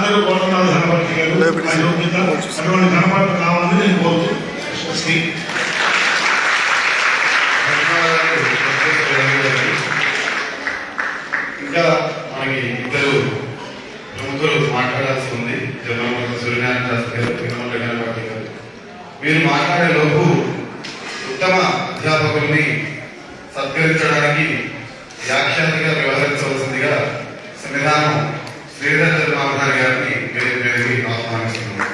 అందరూ కోరుతున్నారు గణపతి గారు అటువంటి గణపతి కావాలని నేను కోరుతూ ఇంకా మనకి ఇద్దరు ప్రముఖులు మాట్లాడాల్సి ఉంది. జగన్మోహన్ సూర్యనారాయణ శాస్త్రి గారు, పినమల్ల గణపతి గారు. మీరు మాట్లాడే లోపు ఉత్తమ అధ్యాపకుల్ని సత్కరించడానికి వ్యాఖ్యానిగా వ్యవహరించవలసిందిగా సంవిధానం శ్రీధర్ చంద్రబాబు గారిని వేదికకి ఆహ్వానిస్తున్నాం.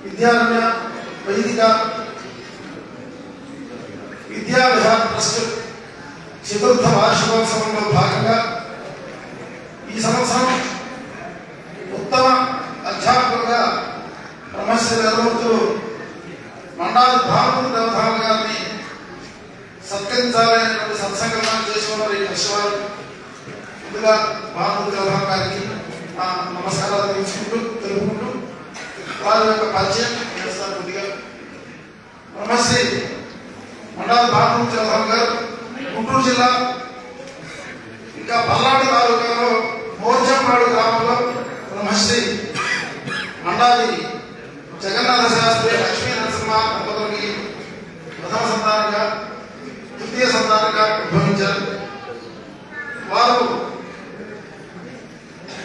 విద్యారణ్య వైదిక విద్యా విహార ట్రస్ట్ చతుర్థ వార్షికోత్సవంలో భాగంగా ఈ సంవత్సరం ఉత్తమ అధ్యాపకులుగా బ్రహ్మశ్రీ వేదమూర్తులు మండాలి భానుమతి దేవధామ గారిని సత్కరించాలనేటువంటి సత్సంకల్పాన్ని చేసుకున్నారు ఈ కృష్ణవారు. ముందుగా భానుమతి దేవధామ గారికి నమస్కారాలు తెలుపుకుంటూ వారి యొక్క పరిచయం చేస్తారు. కొద్దిగా బ్రహ్మశ్రీ మండల భానుమతి దేవధామ గారు గుంటూరు జిల్లా ఇంకా పల్నాడు తాలూకాలో మోర్జంపాడు గ్రామంలో బ్రహ్మశ్రీ మండాలి జగన్నాథ శాస్త్రి లక్ష్మీ నరసింహ దంపతులకి ప్రథమ సంతానంగా తృతీయ సంతానంగా ఉద్భవించారు. వారు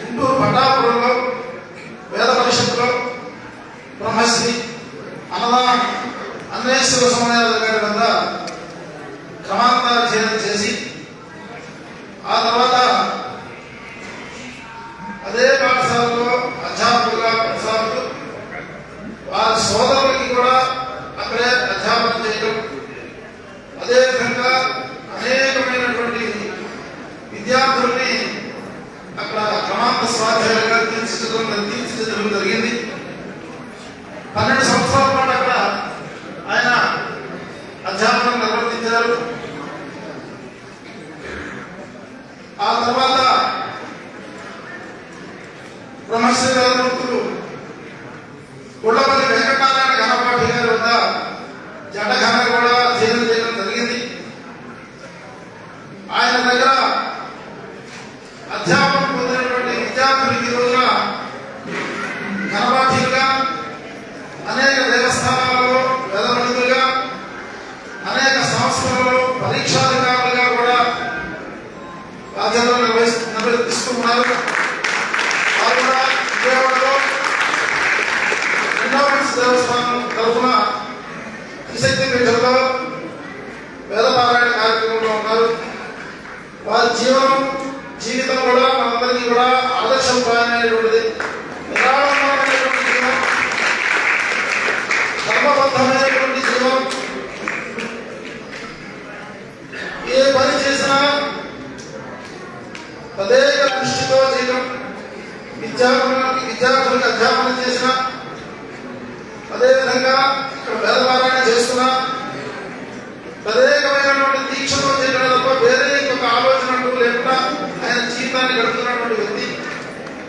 గుంటూరు పట్టాపురంలో వేద పరిషత్తులో బ్రహ్మశ్రీ అన్నదాన అన్వేశ్వర సమయాల గారి వద్ద క్రమాంతరచయనం చేసి ఆ తర్వాత అదే పాఠశాలలో అధ్యాపకులుగా కొనసాగుతూ వారి సోదరులకి కూడా అక్కడే అధ్యాపనం చేయడం, అదేవిధంగా అనేకమైనటువంటి విద్యార్థుల్ని అక్కడ క్రమాంత స్వాధ్యాయులుగా తీర్చిదిద్దడం జరిగింది. 12 సంవత్సరాల పాటు అక్కడ ఆయన అధ్యాపనం నిర్వర్తించారు. ఆ తర్వాత బ్రహ్మశ్రీ వేదమూర్తులు గుళ్ళపల్లి వెంకటనారాయణ గణపాఠి గారి వద్ద జటఘన కూడా అధ్యయనం చేయడం జరిగింది. ఆయన దగ్గర అధ్యాపనం పొందినటువంటి విద్యార్థులకి రోజున గణపాఠులుగా, అనేక దేవస్థానాలలో వేద పండితులుగా, అనేక సంస్థలలో పరీక్షాధికారులుగా కూడా బాధ్యతలు నిర్వహిస్తూ ఉన్నారు. వారు కూడా విజయవాడలో ఎండోమెంట్స్ దేవస్థానం తరఫున త్రిశక్తి పీఠంలో వేదపారాయణ కార్యక్రమంలో ఉన్నారు. వారి జీవితం కూడా మనందరికీ కూడా ఆదర్శప్రాయమైనటువంటిది. నిరాడంబరమైనటువంటి జీవనం, ధర్మబద్ధమైనటువంటి జీవనం. ఏ పని చేసినా తదేక దృష్టితో చేయడం, విద్యార్థులకు అధ్యాపనం చేసిన, అదేవిధంగా ఇక్కడ వేదపారాయణ చేస్తున్నా తదేకమైనటువంటి దీక్షతో చేయడం తప్ప వేరే ఇంకొక ఆలోచన అంటూ లేకుండా ఆయన జీవితాన్ని గడుపుతున్నటువంటి వ్యక్తి.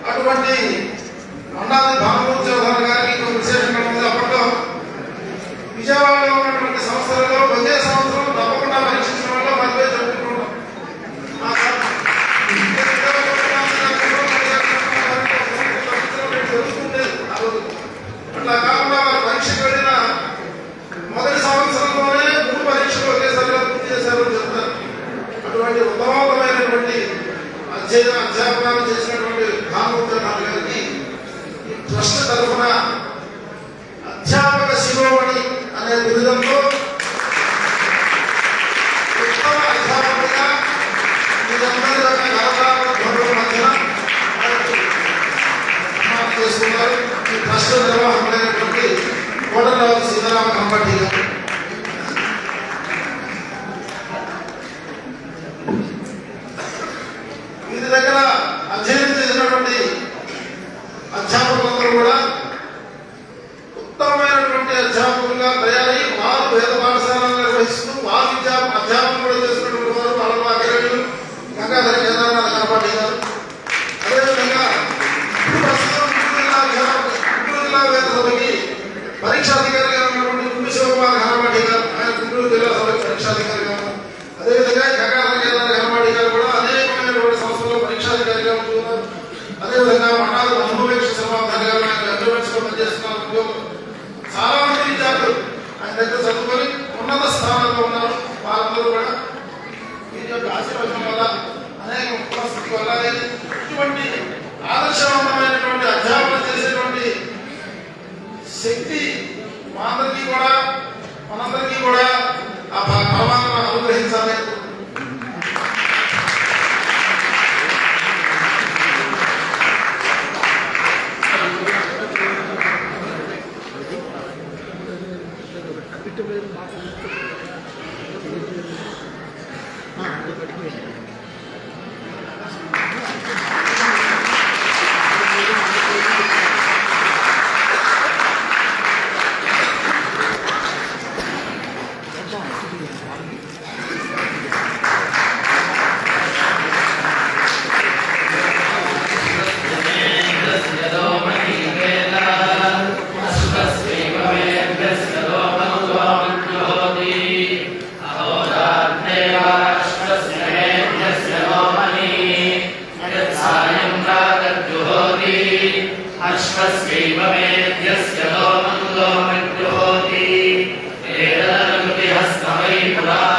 అటువంటి మండాలి భానుమతి దేవధామ గారికి ఇంకొక విశేషంగా ఉంది. అప్పట్లో విజయవాడలో ఉన్నటువంటి సంస్థలలో ఒకే సంవత్సరం తప్పకుండా పరీక్షించడం వల్ల మధ్య జరుపుకుంటున్నాం. అట్లా కాకుండా వారు పరీక్షకు వెళ్ళిన మొదటి సంవత్సరంలోనే 3 పరీక్షలు ఒకేసారిగా పూర్తి చేశారని చెప్తారు. అటువంటి ఉత్తమమైనటువంటి అధ్యాపనాలు చేసినటువంటి భానుమతి దేవధామ గారికి ట్రస్ట్ తరఫున అధ్యాపక శిరోమణి అనే బిరుదంతో ఉత్తమ అధ్యాపకుడిగా మీరందరి యొక్క కళాకారుల ధ్వనుల మధ్యన చేసుకున్నారు. ఈ ట్రస్ట్ నిర్వాహకులైనటువంటి కోటరాజు సీతారామ కంపటి గారు. వీరి దగ్గర అధ్యయనం చేసినటువంటి అధ్యాపకులందరూ కూడా ఉత్తమమైనటువంటి అధ్యాపకులుగా తయారై వారు వేద అధ్యాపన కూడా చేసినటువంటి వారు వాళ్ళ అగ్రవీయులు గంగాధర కేదారనాథ్ కనపాటి గారు. అదేవిధంగా ప్రస్తుతం గుంటూరు జిల్లా వేద సభకి పరీక్షాధికారిగా ఉన్నటువంటి గుండు శివకుమార్ కనపాటి గారు, ఆయన గుంటూరు జిల్లా సభకి పరీక్షాధికారిగా ఉన్నారు. అదేవిధంగా గంగాధర కేదార్ కనపాటి గారు కూడా అనేకమైనటువంటి సంస్థల్లో పరీక్షాధికారిగా ఉంటున్నారు. అదేవిధంగా మండల అనుభవేక్ష శ్రమాధారి గారు ఆయన అగ్రవేక్ష పనిచేస్తున్నారు. చాలా మంది విద్యార్థులు ఆయన దగ్గర చదువుకొని ఉన్నత స్థానంలో ఉన్నారు. వారందరూ కూడా వీరి యొక్క ఆశీర్వచనం వల్ల అనేక పరిస్థితి వల్ల ఇటువంటి ఆదర్శవంతమైనటువంటి అధ్యాపన చేసేటువంటి శక్తి మనందరికీ కూడా ఆ పరమాత్మ అనుగ్రహించాలి. హస్తమై పురా